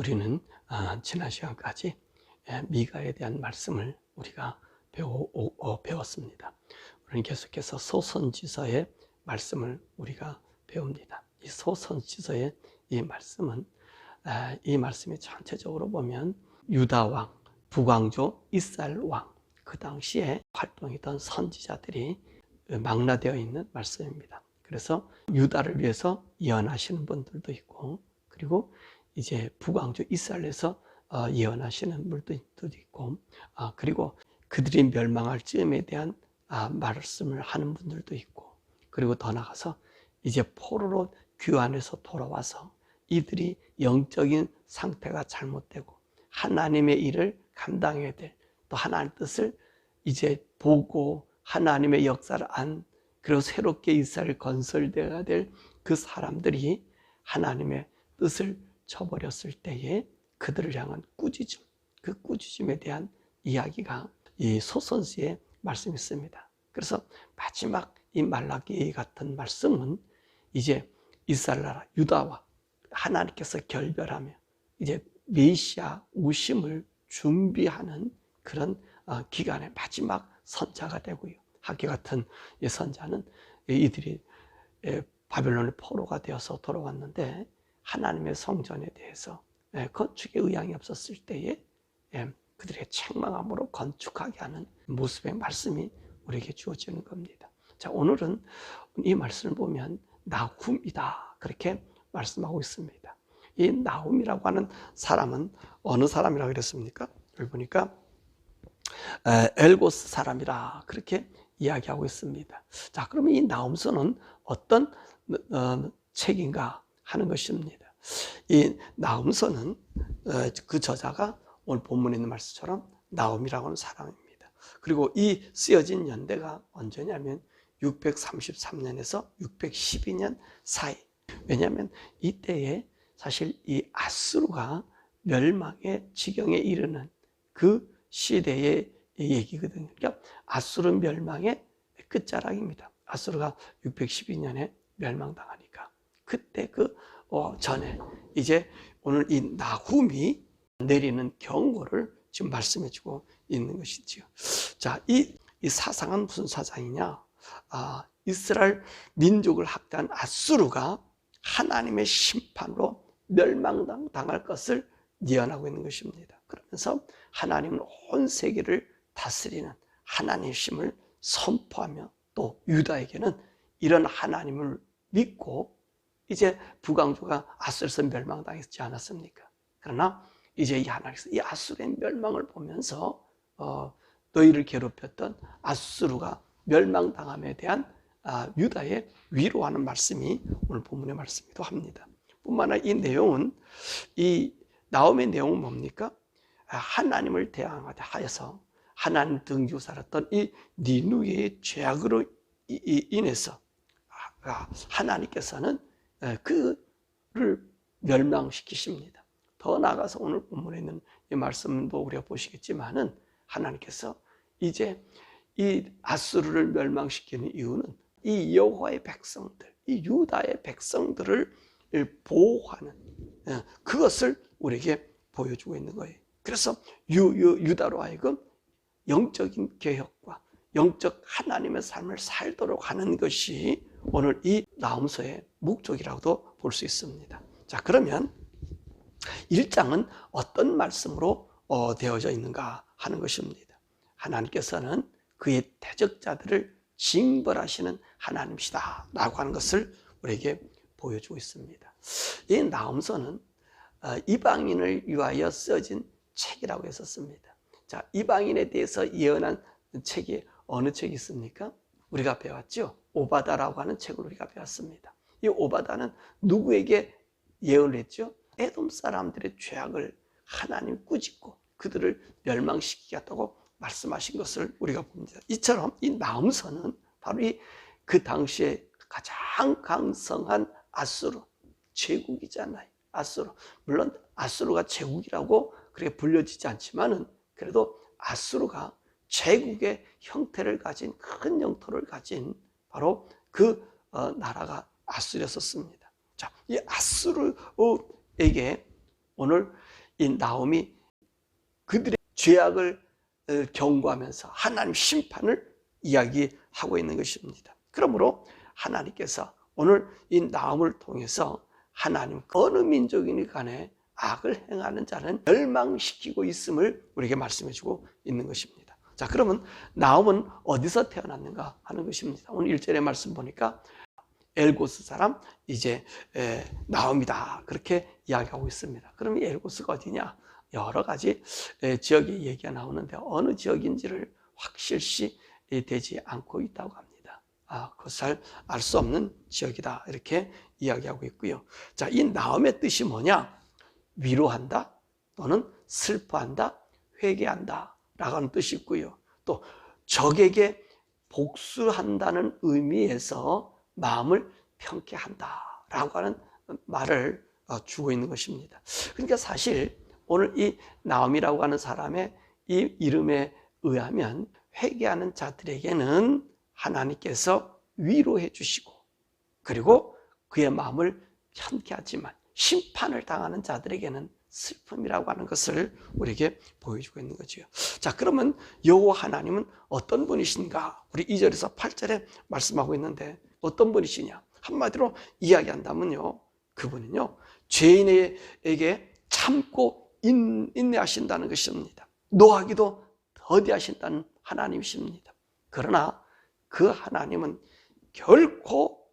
우리는 지난 시간까지 미가에 대한 말씀을 우리가 배웠습니다. 우리는 계속해서 소선지서의 말씀을 우리가 배웁니다. 이 소선지서의 이 말씀은 이 말씀이 전체적으로 보면 유다 왕, 북왕조 이스라엘 왕, 그 당시에 활동했던 선지자들이 망라되어 있는 말씀입니다. 그래서 유다를 위해서 예언하시는 분들도 있고, 그리고 이제 북왕조 이스라엘에서 예언하시는 분들도 있고, 그리고 그들이 멸망할 즈음에 대한 말씀을 하는 분들도 있고, 그리고 더 나아가서 이제 포로로 귀환해서 돌아와서 이들이 영적인 상태가 잘못되고 하나님의 일을 감당해야 될, 또 하나님의 뜻을 이제 보고 하나님의 역사를 안, 그리고 새롭게 이스라엘 건설되어야 될 그 사람들이 하나님의 뜻을 쳐버렸을 때에 그들을 향한 꾸짖음, 그 꾸짖음에 대한 이야기가 이 소선지에 말씀이 있습니다. 그래서 마지막 이 말라기 같은 말씀은 이제 이스라엘 나라 유다와 하나님께서 결별하며 이제 메시아 오심을 준비하는 그런 기간의 마지막 선자가 되고요. 하기 같은 이 선자는 이들이 바벨론의 포로가 되어서 돌아왔는데 하나님의 성전에 대해서 건축에 의향이 없었을 때에 그들의 책망함으로 건축하게 하는 모습의 말씀이 우리에게 주어지는 겁니다. 자, 오늘은 이 말씀을 보면 나훔이다, 그렇게 말씀하고 있습니다. 이 나훔이라고 하는 사람은 어느 사람이라고 그랬습니까? 여기 보니까 엘고스 사람이라 그렇게 이야기하고 있습니다. 자, 그러면 이 나훔서는 어떤 책인가 하는 것입니다. 이 나훔서는 그 저자가 오늘 본문에 있는 말씀처럼 나훔이라고 하는 사람입니다. 그리고 이 쓰여진 연대가 언제냐면 633년에서 612년 사이. 왜냐하면 이때에 사실 이 아수르가 멸망의 지경에 이르는 그 시대의 얘기거든요. 그러니까 아수르 멸망의 끝자락입니다. 아수르가 612년에 멸망당하니까 그때 그 전에 이제 오늘 이 나훔이 내리는 경고를 지금 말씀해주고 있는 것이지요. 자, 이 사상은 무슨 사상이냐? 이스라엘 민족을 학대한 아수르가 하나님의 심판으로 멸망당할 것을 예언하고 있는 것입니다. 그러면서 하나님은 온 세계를 다스리는 하나님의 힘을 선포하며 또 유다에게는 이런 하나님을 믿고 이제 북왕조가 아수르에서 멸망당했지 않았습니까? 그러나 이제 이 하나님께서 이 아수르의 멸망을 보면서 너희를 괴롭혔던 아수르가 멸망당함에 대한 유다의 위로하는 말씀이 오늘 본문의 말씀이기도 합니다. 뿐만 아니라 이 내용은, 이 나훔의 내용은 뭡니까? 하나님을 대항하여서 하나님 등지고 살았던 이 니느웨의 죄악으로 인해서 하나님께서는 그를 멸망시키십니다. 더 나아가서 오늘 본문에 있는 이 말씀도 우리가 보시겠지만은 하나님께서 이제 이 아수르를 멸망시키는 이유는 이 여호와의 백성들, 이 유다의 백성들을 보호하는 그것을 우리에게 보여주고 있는 거예요. 그래서 유다로 하여금 영적인 개혁과 영적 하나님의 삶을 살도록 하는 것이 오늘 이 나훔서의 목적이라고도 볼 수 있습니다. 자, 그러면 1장은 어떤 말씀으로 되어져 있는가 하는 것입니다. 하나님께서는 그의 대적자들을 징벌하시는 하나님이시다 라고 하는 것을 우리에게 보여주고 있습니다. 이 나훔서는 이방인을 위하여 쓰여진 책이라고 했었습니다. 자, 이방인에 대해서 예언한 책이 어느 책이 있습니까? 우리가 배웠죠. 오바다라고 하는 책을 우리가 배웠습니다. 이 오바다는 누구에게 예언을 했죠? 에돔 사람들의 죄악을 하나님 꾸짖고 그들을 멸망시키겠다고 말씀하신 것을 우리가 봅니다. 이처럼 이 나훔서는 바로 그 당시에 가장 강성한 아수르 제국이잖아요. 아수르, 물론 아수르가 제국이라고 그렇게 불려지지 않지만은 그래도 아수르가 제국의 형태를 가진, 큰 영토를 가진 바로 그 나라가 아수르였었습니다. 자, 이 아수르에게 오늘 이 나옴이 그들의 죄악을 경고하면서 하나님 심판을 이야기하고 있는 것입니다. 그러므로 하나님께서 오늘 이 나옴을 통해서 하나님 어느 민족이니 간에 악을 행하는 자는 멸망시키고 있음을 우리에게 말씀해주고 있는 것입니다. 자, 그러면 나옴은 어디서 태어났는가 하는 것입니다. 오늘 1절의 말씀 보니까 엘고스 사람 이제 나옴이다 그렇게 이야기하고 있습니다. 그럼 이 엘고스가 어디냐? 여러 가지 지역의 얘기가 나오는데 어느 지역인지를 확실시 되지 않고 있다고 합니다. 그것을 알 수 없는 지역이다 이렇게 이야기하고 있고요. 자, 이 나옴의 뜻이 뭐냐? 위로한다 또는 슬퍼한다, 회개한다 라고 하는 뜻이 있고요. 또 적에게 복수한다는 의미에서 마음을 평케 한다 라고 하는 말을 주고 있는 것입니다. 그러니까 사실 오늘 이 나옴이라고 하는 사람의 이 이름에 의하면 회개하는 자들에게는 하나님께서 위로해 주시고 그리고 그의 마음을 편케 하지만 심판을 당하는 자들에게는 슬픔이라고 하는 것을 우리에게 보여주고 있는 거죠. 자, 그러면 여호와 하나님은 어떤 분이신가? 우리 2절에서 8절에 말씀하고 있는데 어떤 분이시냐? 한마디로 이야기한다면요, 그분은요 죄인에게 참고 인내하신다는 것입니다. 노하기도 더디하신다는 하나님이십니다. 그러나 그 하나님은 결코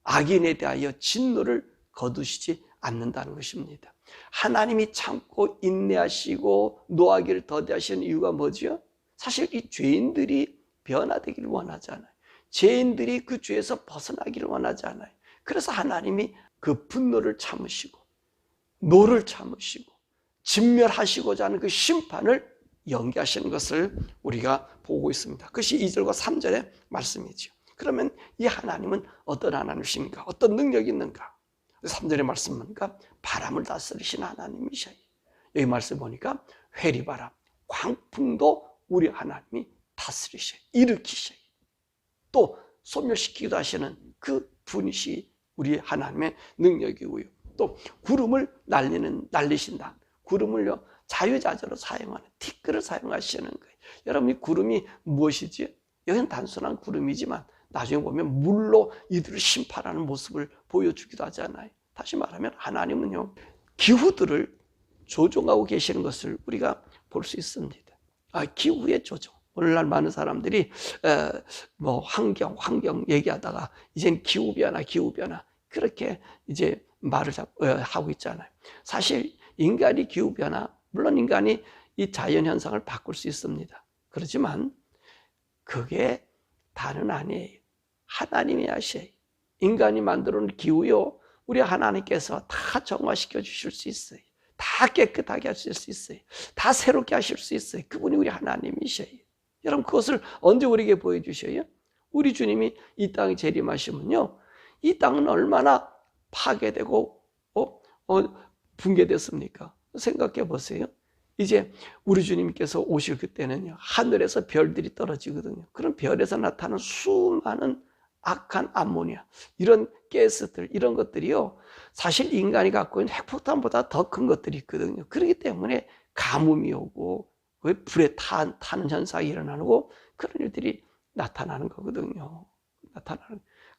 악인에 대하여 진노를 거두시지 않는다는 것입니다. 하나님이 참고 인내하시고 노하기를 더디하시는 이유가 뭐죠? 사실 이 죄인들이 변화되기를 원하잖아요. 죄인들이 그 죄에서 벗어나기를 원하잖아요. 그래서 하나님이 그 분노를 참으시고 노를 참으시고 진멸하시고자 하는 그 심판을 연기하시는 것을 우리가 보고 있습니다. 그것이 2절과 3절의 말씀이죠. 그러면 이 하나님은 어떤 하나님이십니까? 어떤 능력이 있는가? 3절의 말씀 보니까 바람을 다스리시는 하나님이셔요. 여기 말씀 보니까 회리바람, 광풍도 우리 하나님이 다스리셔요. 일으키셔요. 또 소멸시키기도 하시는 그 분이시 우리 하나님의 능력이고요. 또 구름을 날리신다. 구름을요 자유자재로 사용하는 티끌을 사용하시는 거예요. 여러분 이 구름이 무엇이지? 여기는 단순한 구름이지만 나중에 보면 물로 이들을 심판하는 모습을 보여주기도 하잖아요. 다시 말하면 하나님은요 기후들을 조종하고 계시는 것을 우리가 볼 수 있습니다. 기후의 조종. 오늘날 많은 사람들이 뭐 환경 얘기하다가 이젠 기후변화 그렇게 이제 말을 하고 있잖아요. 사실 인간이 기후변화, 물론 인간이 이 자연현상을 바꿀 수 있습니다. 그렇지만 그게 다는 아니에요. 하나님이 하셔요. 인간이 만들어 놓은 기후요 우리 하나님께서 다 정화시켜 주실 수 있어요. 다 깨끗하게 하실 수 있어요. 다 새롭게 하실 수 있어요. 그분이 우리 하나님이셔요. 여러분 그것을 언제 우리에게 보여주셔요? 우리 주님이 이 땅에 재림하시면요 이 땅은 얼마나 파괴되고 붕괴됐습니까? 생각해 보세요. 이제 우리 주님께서 오실 그때는요 하늘에서 별들이 떨어지거든요. 그런 별에서 나타나는 수많은 악한 암모니아 이런 가스들 이런 것들이요 사실 인간이 갖고 있는 핵폭탄보다 더 큰 것들이 있거든요. 그렇기 때문에 가뭄이 오고 불에 타는 현상이 일어나고 그런 일들이 나타나는 거거든요.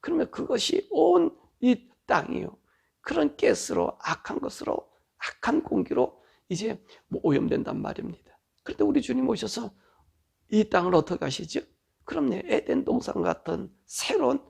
그러면 그것이 온 이 땅이요 그런 가스로 악한 것으로 악한 공기로 이제 오염된단 말입니다. 그런데 우리 주님 오셔서 이 땅을 어떻게 하시죠? 그럼 에덴 동산 같은 새로운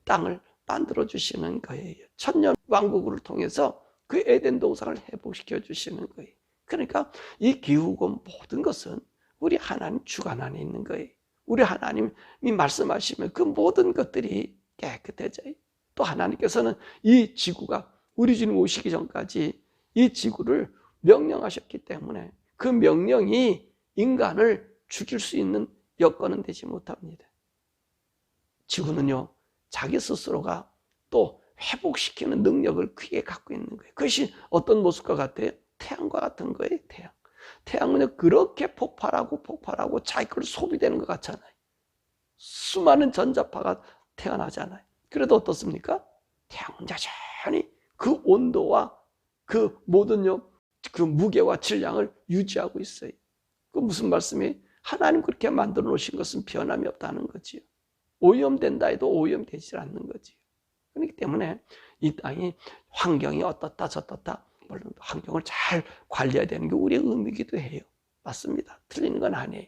땅을 만들어 주시는 거예요. 천년 왕국을 통해서 그 에덴 동산을 회복시켜 주시는 거예요. 그러니까 이 기후고 모든 것은 우리 하나님 주관 안에 있는 거예요. 우리 하나님이 말씀하시면 그 모든 것들이 깨끗해져요. 또 하나님께서는 이 지구가 우리 주님 오시기 전까지 이 지구를 명령하셨기 때문에 그 명령이 인간을 죽일 수 있는 여건은 되지 못합니다. 지구는요 자기 스스로가 또 회복시키는 능력을 크게 갖고 있는 거예요. 그것이 어떤 모습과 같아요? 태양과 같은 거예요. 태양은요 그렇게 폭발하고 자기 걸 소비되는 것 같잖아요. 수많은 전자파가 태어나잖아요. 그래도 어떻습니까? 태양은 여전히 그 온도와 그 모든요, 그 무게와 질량을 유지하고 있어요. 그 무슨 말씀이? 하나님 그렇게 만들어 놓으신 것은 변함이 없다는 거지요. 오염된다 해도 오염되지 않는 거지요. 그렇기 때문에 이 땅이 환경이 어떻다 저떻다, 물론 환경을 잘 관리해야 되는 게 우리의 의무이기도 해요. 맞습니다. 틀리는 건 아니에요.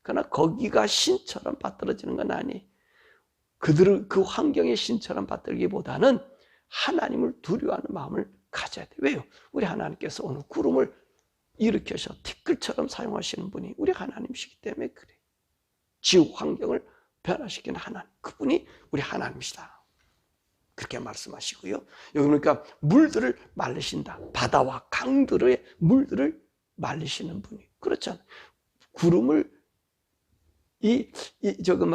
그러나 거기가 신처럼 받들어지는 건 아니에요. 그들을 그 환경의 신처럼 받들기보다는 하나님을 두려워하는 마음을 가져야 돼요. 왜요? 우리 하나님께서 오늘 구름을 일으켜서 티끌처럼 사용하시는 분이 우리 하나님이시기 때문에 그래요. 지구 환경을 변화시키는 하나님, 그분이 우리 하나님이시다. 그렇게 말씀하시고요. 여기 보니까 물들을 말리신다. 바다와 강들의 물들을 말리시는 분이. 그렇잖아요. 구름을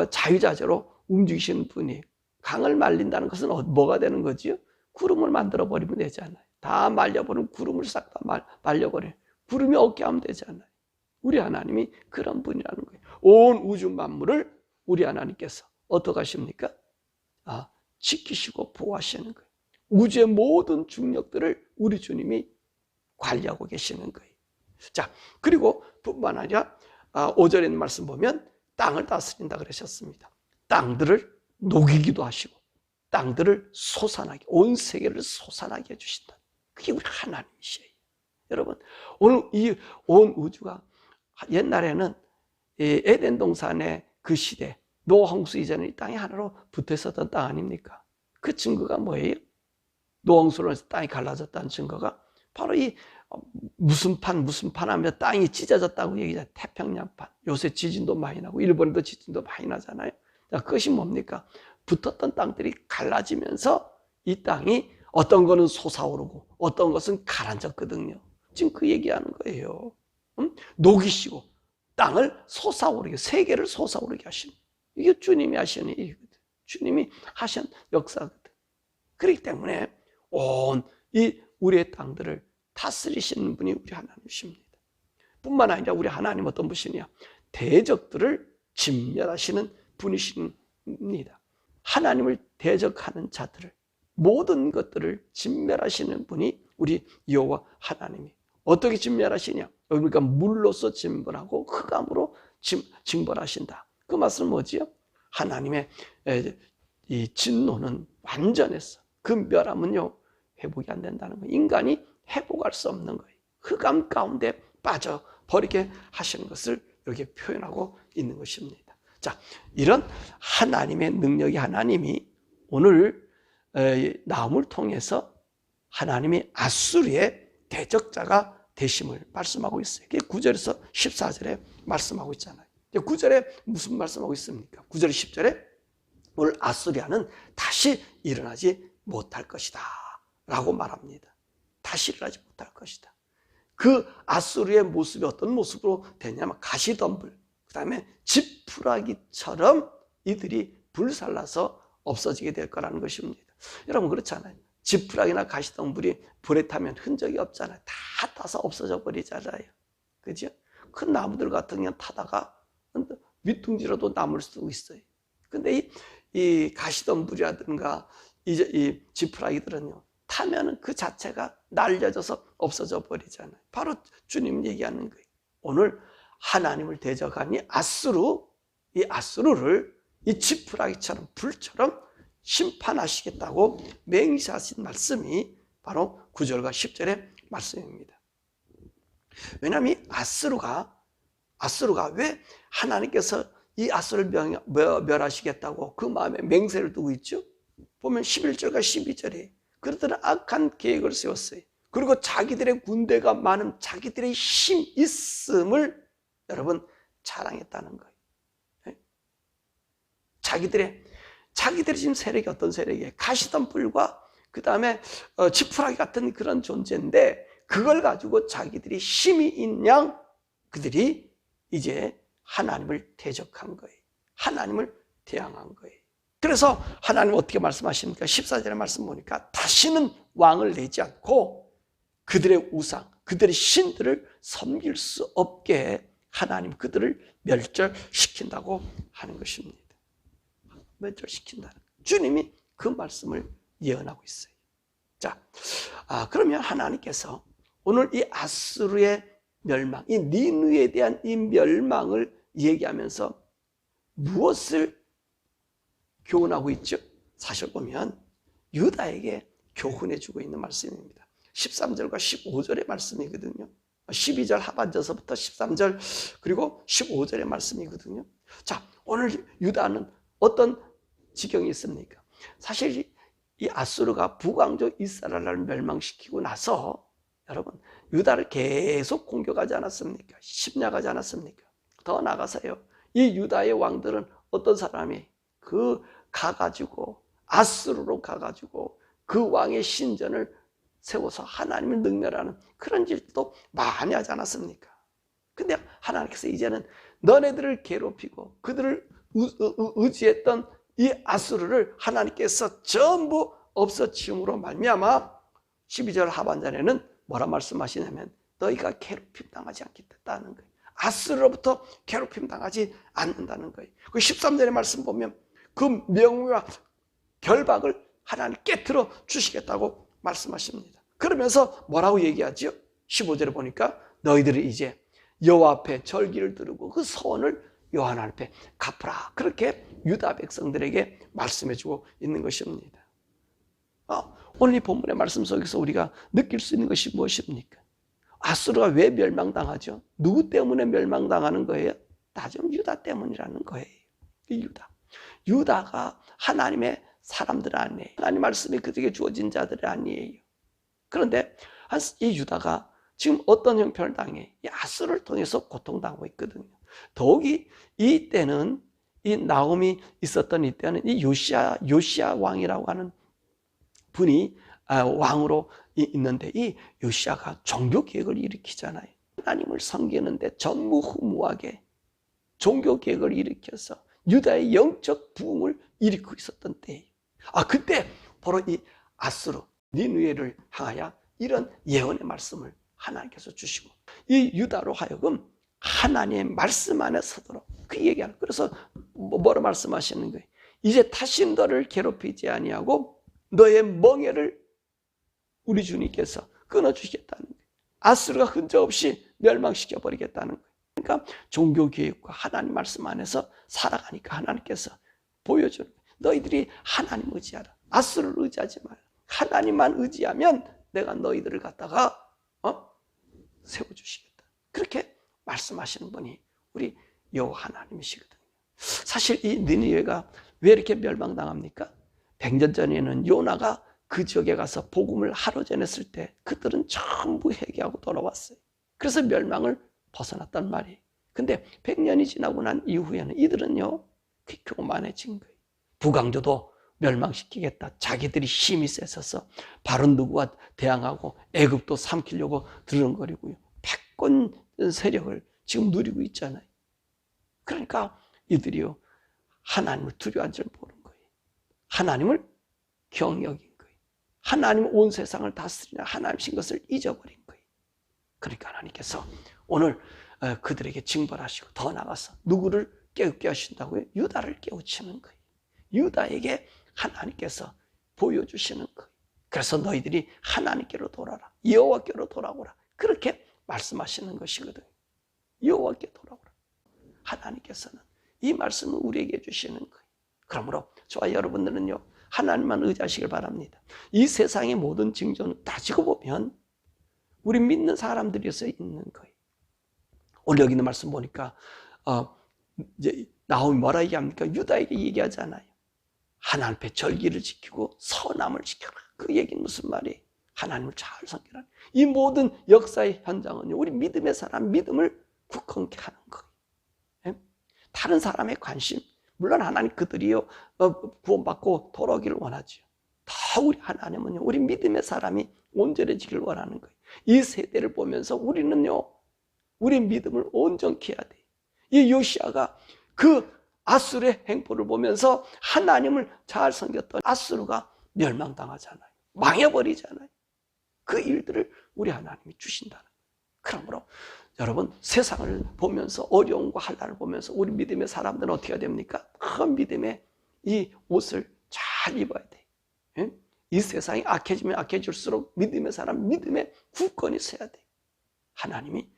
자유자재로 움직이시는 분이. 강을 말린다는 것은 뭐가 되는 거지요? 구름을 만들어 버리면 되잖아요. 다 말려버리면 구름을 싹 다 말려버려요. 구름이 없게 하면 되잖아요. 우리 하나님이 그런 분이라는 거예요. 온 우주 만물을 우리 하나님께서 어떻게 하십니까? 지키시고 보호하시는 거예요. 우주의 모든 중력들을 우리 주님이 관리하고 계시는 거예요. 자, 그리고 뿐만 아니라 5절에 있는 말씀 보면 땅을 다스린다 그러셨습니다. 땅들을 녹이기도 하시고 땅들을 솟아나게, 온 세계를 솟아나게 해주신다. 그게 우리 하나님이시에요. 여러분, 오늘 이 온 우주가 옛날에는 에덴 동산의 그 시대, 노아 홍수 이전에 이 땅이 하나로 붙어 있었던 땅 아닙니까? 그 증거가 뭐예요? 노아 홍수로 해서 땅이 갈라졌다는 증거가 바로 이 무슨 판 하면 땅이 찢어졌다고 얘기하잖아요. 태평양판. 요새 지진도 많이 나고 일본에도 지진도 많이 나잖아요. 그것이 뭡니까? 붙었던 땅들이 갈라지면서 이 땅이 어떤 거는 솟아오르고 어떤 것은 가라앉았거든요. 지금 그 얘기하는 거예요. 녹이시고 땅을 솟아오르게, 세계를 솟아오르게 하신, 이게 주님이 하시는 일이거든. 주님이 하신 역사거든. 그렇기 때문에 온 이 우리의 땅들을 다스리시는 분이 우리 하나님이십니다. 뿐만 아니라 우리 하나님 어떤 분이냐? 대적들을 진멸하시는 분이십니다. 하나님을 대적하는 자들을, 모든 것들을 진멸하시는 분이 우리 여호와 하나님이. 어떻게 진멸하시냐? 그러니까 물로서 진벌하고 흑암으로 징벌하신다. 그 말씀은 뭐지요? 하나님의 이 진노는 완전했어. 그 멸함은요, 회복이 안 된다는 거예요. 인간이 회복할 수 없는 거예요. 흑암 가운데 빠져버리게 하시는 것을 이렇게 표현하고 있는 것입니다. 자, 이런 하나님의 능력이, 하나님이 오늘 나움을 통해서 하나님이 아수르의 대적자가 되심을 말씀하고 있어요. 그게 9절에서 14절에 말씀하고 있잖아요. 9절에 무슨 말씀하고 있습니까? 9절 10절에 오늘 아수리아는 다시 일어나지 못할 것이다 라고 말합니다. 다시 일어나지 못할 것이다. 그 아수르의 모습이 어떤 모습으로 되냐면 가시덤불, 그 다음에 지푸라기처럼 이들이 불살라서 없어지게 될 거라는 것입니다. 여러분 그렇잖아요. 지푸라기나 가시덤불이 불에 타면 흔적이 없잖아요. 다 타서 없어져 버리잖아요. 그죠? 큰 나무들 같은 경 타다가 밑둥지로도 남을 수도 있어요. 근데 이 가시덤불이라든가 이 지푸라기들은요, 타면은 그 자체가 날려져서 없어져 버리잖아요. 바로 주님 얘기하는 거예요. 오늘 하나님을 대적하니 이 아수르를 이 지푸라기처럼 불처럼 심판하시겠다고 맹세하신 말씀이 바로 9절과 10절의 말씀입니다. 왜냐하면 아수르가 왜 하나님께서 이 아수르를 멸하시겠다고 그 마음에 맹세를 두고 있죠? 보면 11절과 12절에 그들은 악한 계획을 세웠어요. 그리고 자기들의 군대가 많은, 자기들의 힘 있음을 여러분 자랑했다는 거예요. 자기들의 지금 세력이 어떤 세력이에요? 가시덤불과 그 다음에 지푸라기 같은 그런 존재인데, 그걸 가지고 자기들이 힘이 있는 양 그들이 이제 하나님을 대적한 거예요. 하나님을 대항한 거예요. 그래서 하나님 어떻게 말씀하십니까? 14절의 말씀 보니까 다시는 왕을 내지 않고 그들의 우상, 그들의 신들을 섬길 수 없게 하나님 그들을 멸절시킨다고 하는 것입니다. 멸절시킨다는, 주님이 그 말씀을 예언하고 있어요. 자, 그러면 하나님께서 오늘 이 아수르의 멸망, 이 니느웨에 대한 이 멸망을 얘기하면서 무엇을 교훈하고 있죠? 사실 보면 유다에게 교훈해주고 있는 말씀입니다. 13절과 15절의 말씀이거든요. 12절 하반절서부터 13절 그리고 15절의 말씀이거든요. 자, 오늘 유다는 어떤 지경이 있습니까? 사실 이 아수르가 북왕조 이스라엘을 멸망시키고 나서 여러분 유다를 계속 공격하지 않았습니까? 침략하지 않았습니까? 더 나아가서요, 이 유다의 왕들은 어떤 사람이 가가지고 아수르로 가가지고 그 왕의 신전을 세워서 하나님을 능멸하는 그런 짓도 많이 하지 않았습니까? 근데 하나님께서 이제는 너네들을 괴롭히고 그들을 의지했던 이 아수르를 하나님께서 전부 없어지음으로 말미암아 12절 하반절에는 뭐라 말씀하시냐면 너희가 괴롭힘 당하지 않겠다는 거예요. 아수르로부터 괴롭힘 당하지 않는다는 거예요. 그 13절의 말씀 보면 그 명예와 결박을 하나님 깨트려 주시겠다고 말씀하십니다. 그러면서 뭐라고 얘기하죠? 15절에 보니까 너희들이 이제 여호와 앞에 절기를 두르고 그 서원을 여호와 하나님 앞에 갚으라. 그렇게 유다 백성들에게 말씀해주고 있는 것입니다. 오늘 이 본문의 말씀 속에서 우리가 느낄 수 있는 것이 무엇입니까? 아수르가 왜 멸망당하죠? 누구 때문에 멸망당하는 거예요? 따지면 유다 때문이라는 거예요. 이 유다가 하나님의 사람들 아니에요. 하나님 말씀이 그들에게 주어진 자들이 아니에요. 그런데 이 유다가 지금 어떤 형편을 당해? 이 아수르를 통해서 고통당하고 있거든요. 더욱이 이때는 이 나홈이 있었던 이때는 이 요시야 왕이라고 하는 분이 왕으로 있는데 이 요시야가 종교 개혁을 일으키잖아요. 하나님을 섬기는데 전무후무하게 종교 개혁을 일으켜서 유다의 영적 부흥을 일으키고 있었던 때예요. 그때 바로 이 아수르 니느웨를 향하여 이런 예언의 말씀을 하나님께서 주시고 이 유다로 하여금 하나님의 말씀 안에 서도록 그 얘기하는. 그래서 뭐로 말씀하시는 거예요? 이제 다시 너를 괴롭히지 아니하고 너의 멍에를 우리 주님께서 끊어주시겠다는 거예요. 아수르가 흔적 없이 멸망시켜버리겠다는 거예요. 그러니까 종교개혁과 하나님 말씀 안에서 살아가니까 하나님께서 보여주는 거예요. 너희들이 하나님 의지하라. 아수르를 의지하지 마라. 하나님만 의지하면 내가 너희들을 갖다가 세워주시겠다. 그렇게 말씀하시는 분이 우리 여호와 하나님이시거든요. 사실 이 니느웨가 왜 이렇게 멸망당합니까? 100년 전에는 요나가 그 지역에 가서 복음을 하루 전했을 때 그들은 전부 회개하고 돌아왔어요. 그래서 멸망을 벗어났단 말이에요. 근데 100년이 지나고 난 이후에는 이들은요 교만해진 거예요. 북왕조도 멸망시키겠다. 자기들이 힘이 세서서 바로 누구와 대항하고 애굽도 삼키려고 드러거리고요. 패권 세력을 지금 누리고 있잖아요. 그러니까 이들이요 하나님을 두려워한 줄 모르는 거예요. 하나님을 경여긴 거예요. 하나님 온 세상을 다스리는 하나님이신 것을 잊어버린 거예요. 그러니까 하나님께서 오늘 그들에게 징벌하시고 더 나가서 누구를 깨우게 하신다고요? 유다를 깨우치는 거예요. 유다에게 하나님께서 보여주시는 거예요. 그래서 너희들이 하나님께로 돌아라. 여호와께로 돌아오라. 그렇게 말씀하시는 것이거든요. 여호와께 돌아오라. 하나님께서는 이 말씀을 우리에게 주시는 거예요. 그러므로 저와 여러분들은요 하나님만 의지하시길 바랍니다. 이 세상의 모든 징조는 따지고 보면 우리 믿는 사람들에서 있는 거예요. 오늘 여기 있는 말씀 보니까 이제 나홈이 뭐라 얘기합니까? 유다에게 얘기하잖아요. 하나님 앞에 절기를 지키고 선함을 지켜라. 그 얘기는 무슨 말이에요? 하나님을 잘 섬기라. 이 모든 역사의 현장은요 우리 믿음의 사람 믿음을 굳건케 하는 거예요. 다른 사람의 관심, 물론 하나님 그들이요 구원받고 돌아오기를 원하죠. 더 우리 하나님은요 우리 믿음의 사람이 온전해지기를 원하는 거예요. 이 세대를 보면서 우리는요 우리 믿음을 온전케 해야 돼요. 이 요시야가 그 아수르의 행포를 보면서 하나님을 잘 섬겼던 아수르가 멸망당하잖아요. 망해버리잖아요. 그 일들을 우리 하나님이 주신다는 거예요. 그러므로 여러분 세상을 보면서 어려움과 한란을 보면서 우리 믿음의 사람들은 어떻게 해야 됩니까? 큰 믿음의 이 옷을 잘 입어야 돼요. 이 세상이 악해지면 악해질수록 믿음의 사람, 믿음의 굳건히 서야 돼. 하나님이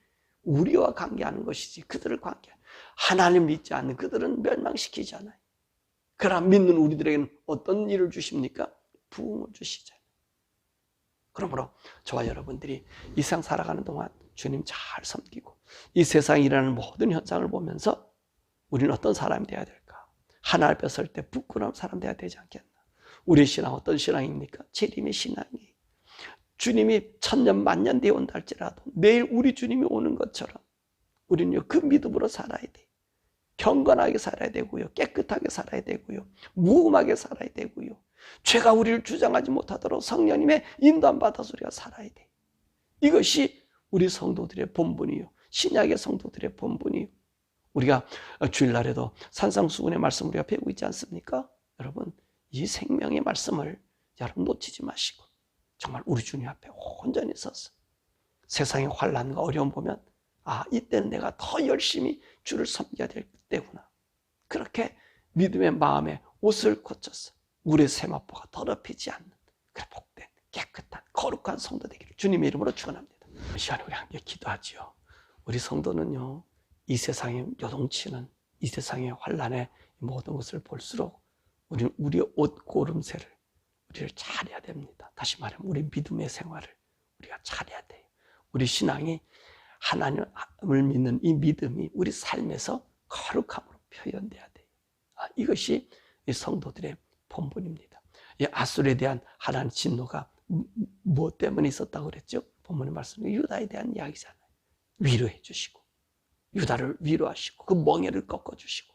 우리와 관계하는 것이지 그들을 관계하는, 하나님 믿지 않는 그들은 멸망시키잖아요. 그러나 믿는 우리들에게는 어떤 일을 주십니까? 부흥을 주시잖아요. 그러므로 저와 여러분들이 이 세상 살아가는 동안 주님 잘 섬기고 이 세상에 일어나는 모든 현상을 보면서 우리는 어떤 사람이 되어야 될까? 하나님 앞에 설 때 부끄러운 사람 되어야 되지 않겠나? 우리의 신앙 어떤 신앙입니까? 재림의 신앙이. 주님이 천년 만년 되어 온다 할지라도 내일 우리 주님이 오는 것처럼 우리는 그 믿음으로 살아야 돼. 경건하게 살아야 되고요. 깨끗하게 살아야 되고요. 무음하게 살아야 되고요. 죄가 우리를 주장하지 못하도록 성령님의 인도함 받아서 우리가 살아야 돼. 이것이 우리 성도들의 본분이요. 신약의 성도들의 본분이요. 우리가 주일날에도 산상수훈의 말씀 우리가 배우고 있지 않습니까? 여러분, 이 생명의 말씀을 여러분 놓치지 마시고 정말 우리 주님 앞에 온전히 서서 세상의 환난과 어려움 보면 이때는 내가 더 열심히 주를 섬겨야 될 때구나. 그렇게 믿음의 마음에 옷을 고쳐서 우리의 세마포가 더럽히지 않는 그 복된 깨끗한 거룩한 성도 되기를 주님의 이름으로 축원합니다. 이 시간에 우리 함께 기도하지요. 우리 성도는요, 이 세상에 요동치는 이 세상의 환난의 모든 것을 볼수록 우리는 우리의 옷 고름새를 우리를 차려야 됩니다. 다시 말하면 우리 믿음의 생활을 우리가 차려야 돼요. 우리 신앙이 하나님을 믿는 이 믿음이 우리 삶에서 거룩함으로 표현돼야 돼요. 이것이 이 성도들의 본분입니다. 이 아술에 대한 하나님 진노가 무엇 때문에 있었다고 그랬죠? 본문의 말씀은 유다에 대한 이야기잖아요. 위로해 주시고 유다를 위로하시고 그 멍에를 꺾어주시고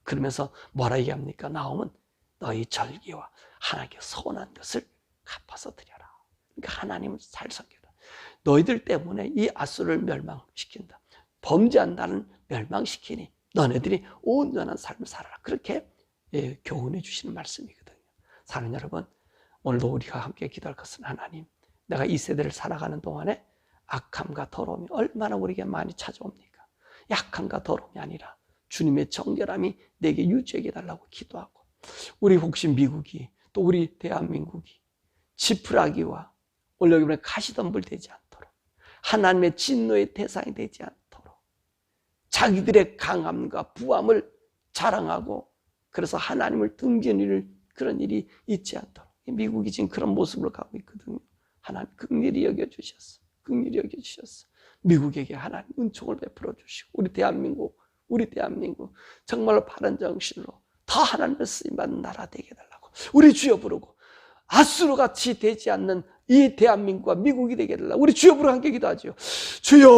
그러면서 뭐라 얘기합니까? 나오면 너희 절기와 하나님께 서운한 것을 갚아서 드려라. 그러니까 하나님을 잘 섬겨라. 너희들 때문에 이 아수를 멸망시킨다. 범죄한다는 멸망시키니 너네들이 온전한 삶을 살아라. 그렇게 교훈해 주시는 말씀이거든요. 사랑하는 여러분, 오늘도 우리가 함께 기도할 것은 하나님, 내가 이 세대를 살아가는 동안에 악함과 더러움이 얼마나 우리에게 많이 찾아옵니까? 약함과 더러움이 아니라 주님의 정결함이 내게 유지하게 달라고 기도하고, 우리 혹시 미국이 또 우리 대한민국이 지푸라기와 올려기보다 가시덤불 되지 않도록, 하나님의 진노의 대상이 되지 않도록, 자기들의 강함과 부함을 자랑하고 그래서 하나님을 등지는 그런 일이 있지 않도록, 미국이 지금 그런 모습으로 가고 있거든요. 하나님 긍휼히 여겨주셨어. 긍휼히 여겨주셨어. 미국에게 하나님 은총을 베풀어 주시고 우리 대한민국 정말로 바른 정신으로 더 하나님의 쓰임받는 나라 되게 해달라고 우리 주여 부르고, 아수르 같이 되지 않는 이 대한민국과 미국이 되게 해달라고 우리 주여 부르고 함께 기도하죠. 주여